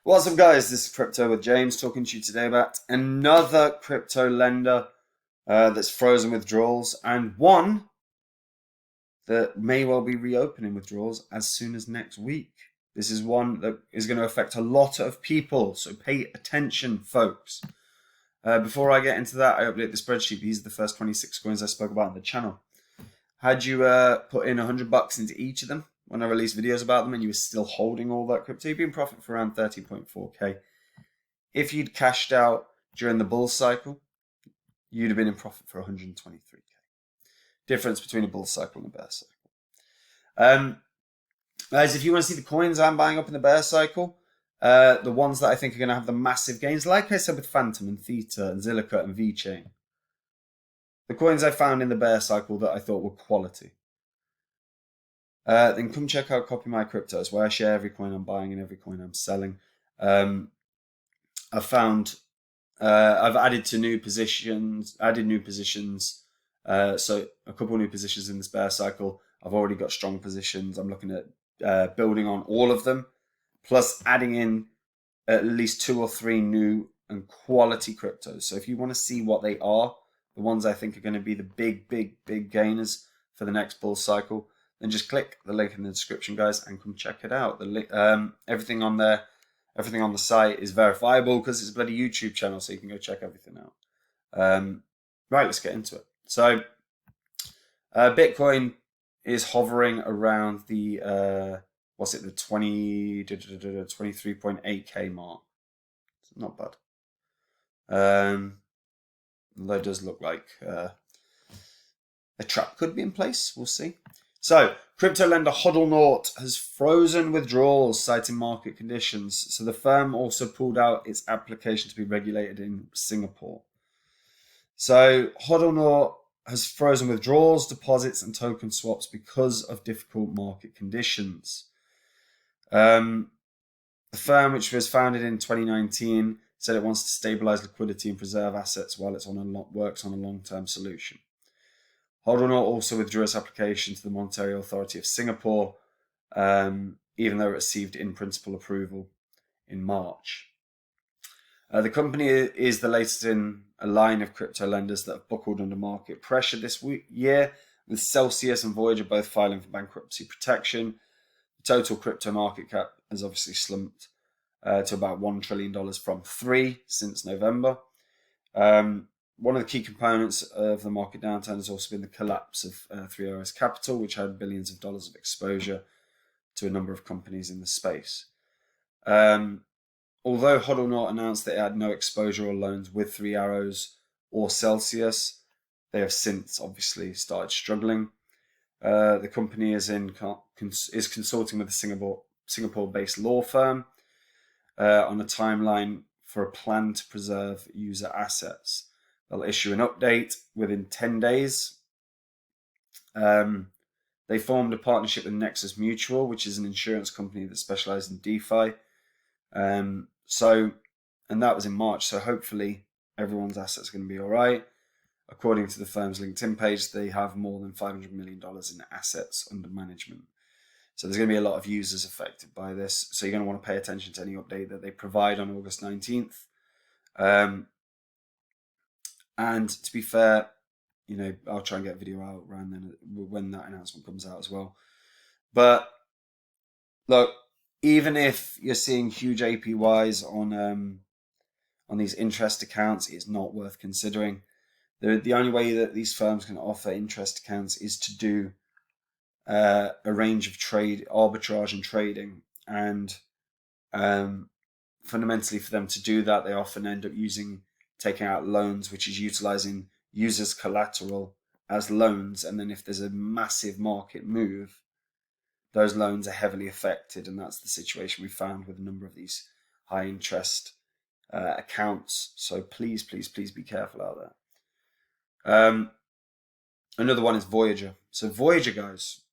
What's up, guys? This is Crypto with James, talking to you today about another crypto lender that's frozen withdrawals, and one that may well be reopening withdrawals as soon as next week. This is one that is going to affect a lot of people, so pay attention, folks. Before I get into that, I update the spreadsheet. These are the first 26 coins I spoke about on the channel. Had you put in $100 into each of them when I released videos about them and you were still holding all that crypto, you'd be in profit for around 30.4k. If you'd cashed out during the bull cycle, you'd have been in profit for 123k. Difference between a bull cycle and a bear cycle. Guys, if you want to see the coins I'm buying up in the bear cycle, the ones that I think are going to have the massive gains, like I said with Phantom and Theta and Zilliqa and VeChain, the coins I found in the bear cycle that I thought were quality. Then come check out Copy My Cryptos, where I share every coin I'm buying and every coin I'm selling. I've added new positions, so a couple of new positions in this bear cycle. I've already got strong positions. I'm looking at building on all of them, plus adding in at least 2 or 3 new and quality cryptos. So if you want to see what they are, the ones I think are going to be the big gainers for the next bull cycle, then just click the link in the description, guys, and come check it out. The link, everything on there, everything on the site is verifiable because it's a bloody YouTube channel, so you can go check everything out. Right, let's get into it. So, Bitcoin is hovering around the the 23.8k mark. It's not bad. That does look like a trap could be in place. We'll see. So, crypto lender Hodlnaut has frozen withdrawals citing market conditions. So the firm also pulled out its application to be regulated in Singapore. So Hodlnaut has frozen withdrawals, deposits, and token swaps because of difficult market conditions. The firm, which was founded in 2019, said it wants to stabilize liquidity and preserve assets while it works on a long-term solution. Hodlnaut also withdrew its application to the Monetary Authority of Singapore, even though it received in-principle approval in March. The company is the latest in a line of crypto lenders that have buckled under market pressure this year, with Celsius and Voyager both filing for bankruptcy protection. The total crypto market cap has obviously slumped to about $1 trillion from $3 trillion since November. One of the key components of the market downturn has also been the collapse of 3RS Capital, which had billions of dollars of exposure to a number of companies in the space. Although Hodlnaut announced that it had no exposure or loans with 3 Arrows or Celsius, they have since obviously started struggling. The company is consulting with a Singapore-based law firm on a timeline for a plan to preserve user assets. They'll issue an update within 10 days. They formed a partnership with Nexus Mutual, which is an insurance company that specializes in DeFi. And that was in March. So hopefully everyone's assets are going to be all right. According to the firm's LinkedIn page, they have more than $500 million in assets under management. So there's going to be a lot of users affected by this. So you're going to want to pay attention to any update that they provide on August 19th. And to be fair, I'll try and get a video out around then when that announcement comes out as well. But look, even if you're seeing huge APYs on these interest accounts, it's not worth considering. The only way that these firms can offer interest accounts is to do a range of trade, arbitrage and trading. And fundamentally for them to do that, they often end up taking out loans, which is utilizing users' collateral as loans. And then if there's a massive market move, those loans are heavily affected. And that's the situation we found with a number of these high interest accounts. So please be careful out there. Another one is Voyager. So Voyager, guys,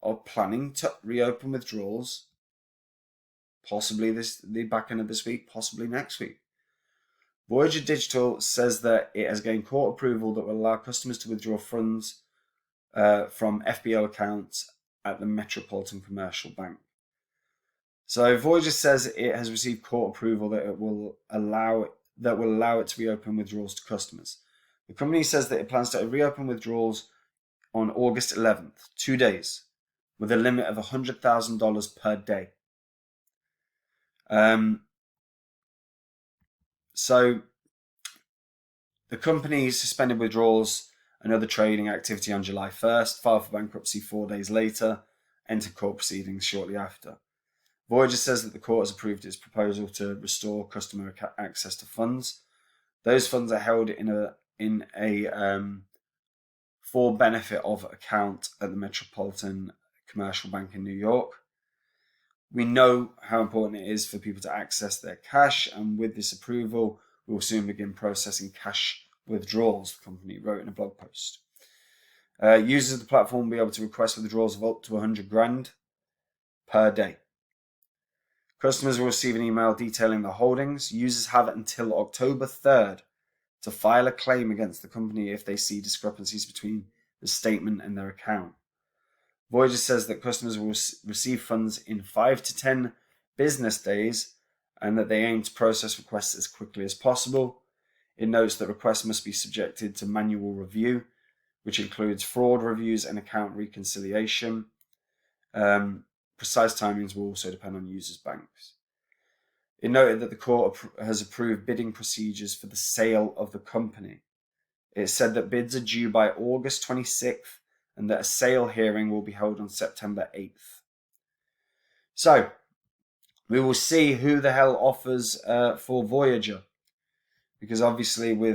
are planning to reopen withdrawals possibly the back end of this week, possibly next week. Voyager Digital says that it has gained court approval that will allow customers to withdraw funds from FBO accounts at the Metropolitan Commercial Bank. So Voyager says it has received court approval that it will allow it to reopen withdrawals to customers. The company says that it plans to reopen withdrawals on August 11th, 2 days, with a limit of $100,000 per day. So the company suspended withdrawals and other trading activity on July 1st, filed for bankruptcy 4 days later, entered court proceedings shortly after. Voyager says that the court has approved its proposal to restore customer access to funds. Those funds are held in a for benefit of account at the Metropolitan Commercial Bank in New York. We know how important it is for people to access their cash, and with this approval, we will soon begin processing cash withdrawals, the company wrote in a blog post. Users of the platform will be able to request withdrawals of up to 100 grand per day. Customers will receive an email detailing the holdings. Users have until October 3rd to file a claim against the company if they see discrepancies between the statement and their account. Voyager says that customers will receive funds in 5 to 10 business days and that they aim to process requests as quickly as possible. It notes that requests must be subjected to manual review, which includes fraud reviews and account reconciliation. Precise timings will also depend on users' banks. It noted that the court has approved bidding procedures for the sale of the company. It said that bids are due by August 26th and that a sale hearing will be held on September 8th. So, we will see who the hell offers for Voyager. Because obviously we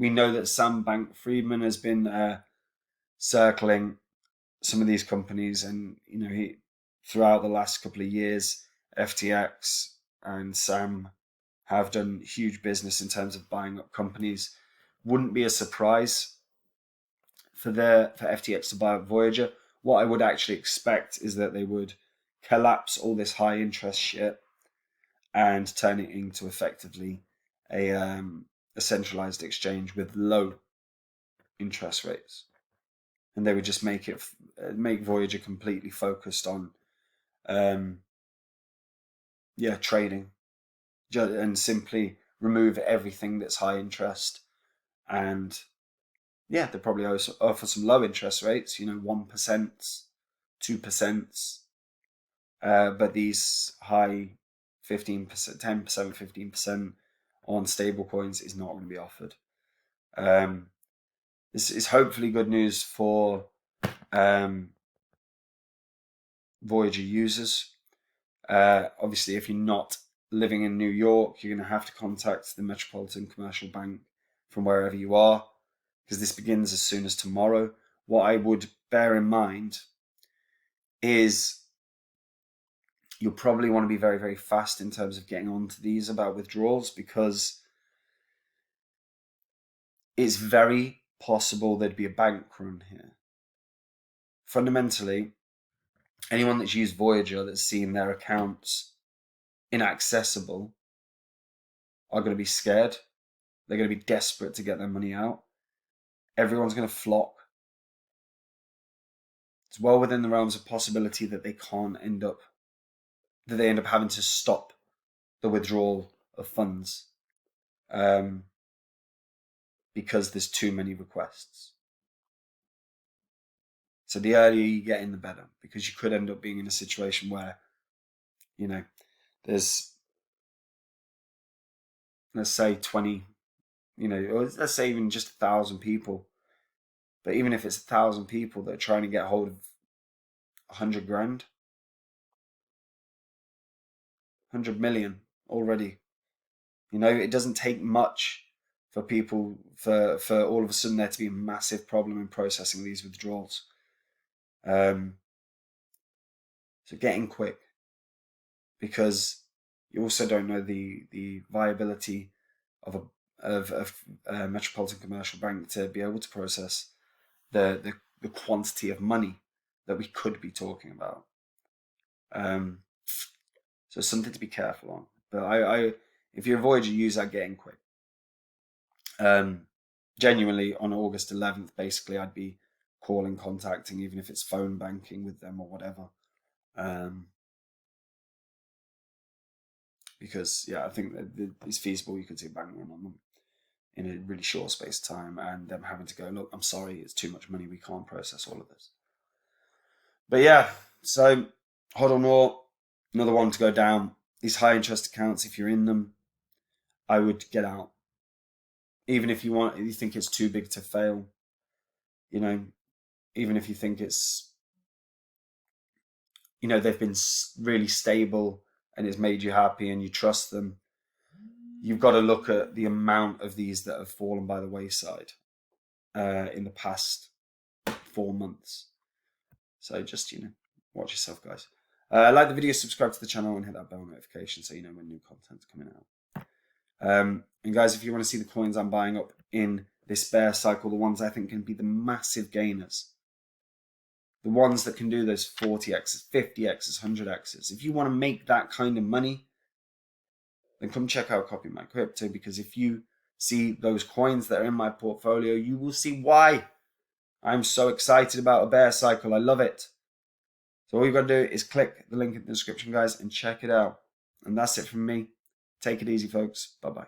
know that Sam Bankman-Fried has been circling some of these companies, and throughout the last couple of years, FTX and Sam have done huge business in terms of buying up companies. Wouldn't be a surprise for FTX to buy up Voyager. What I would actually expect is that they would collapse all this high interest shit and turn it into effectively a centralized exchange with low interest rates. And they would just make Voyager completely focused on trading, and simply remove everything that's high interest. And they'll probably also offer some low interest rates, 1%, 2%, but these high 15%, 10%, 15% on stable coins is not going to be offered. This is hopefully good news for Voyager users. Obviously, if you're not living in New York, you're going to have to contact the Metropolitan Commercial Bank from wherever you are, because this begins as soon as tomorrow. What I would bear in mind is you'll probably want to be very, very fast in terms of getting onto these about withdrawals, because it's very possible there'd be a bank run here. Fundamentally, anyone that's used Voyager that's seen their accounts inaccessible are going to be scared. They're going to be desperate to get their money out. Everyone's going to flock. It's well within the realms of possibility that they end up having to stop the withdrawal of funds because there's too many requests. So the earlier you get in, the better, because you could end up being in a situation where, there's, let's say 20, or let's say even just 1,000 people. But even if it's 1,000 people that are trying to get hold of 100 grand, 100 million already, it doesn't take much for people, for all of a sudden there to be a massive problem in processing these withdrawals. So get in quick, because you also don't know the viability of a Metropolitan Commercial Bank to be able to process the quantity of money that we could be talking about. So something to be careful on. But if you're a Voyager user, get in quick. Genuinely, on August 11th, basically, I'd be calling, contacting, even if it's phone banking with them or whatever. because I think that it's feasible you could see a bang run on them in a really short space of time, and them having to go, look, I'm sorry, it's too much money, we can't process all of this. But yeah, so Hodlnaut, another one to go down. These high interest accounts, if you're in them, I would get out. Even if you think it's too big to fail, even if you think it's, they've been really stable and it's made you happy and you trust them, you've got to look at the amount of these that have fallen by the wayside in the past 4 months. So just, watch yourself, guys. Like the video, subscribe to the channel, and hit that bell notification so you know when new content's coming out. And guys, if you want to see the coins I'm buying up in this bear cycle, the ones I think can be the massive gainers, the ones that can do those 40x's, 50x's, 100x's, if you want to make that kind of money, then come check out Copy My Crypto, because if you see those coins that are in my portfolio, you will see why I'm so excited about a bear cycle. I love it. So all you've got to do is click the link in the description, guys, and check it out. And that's it from me. Take it easy, folks. Bye-bye.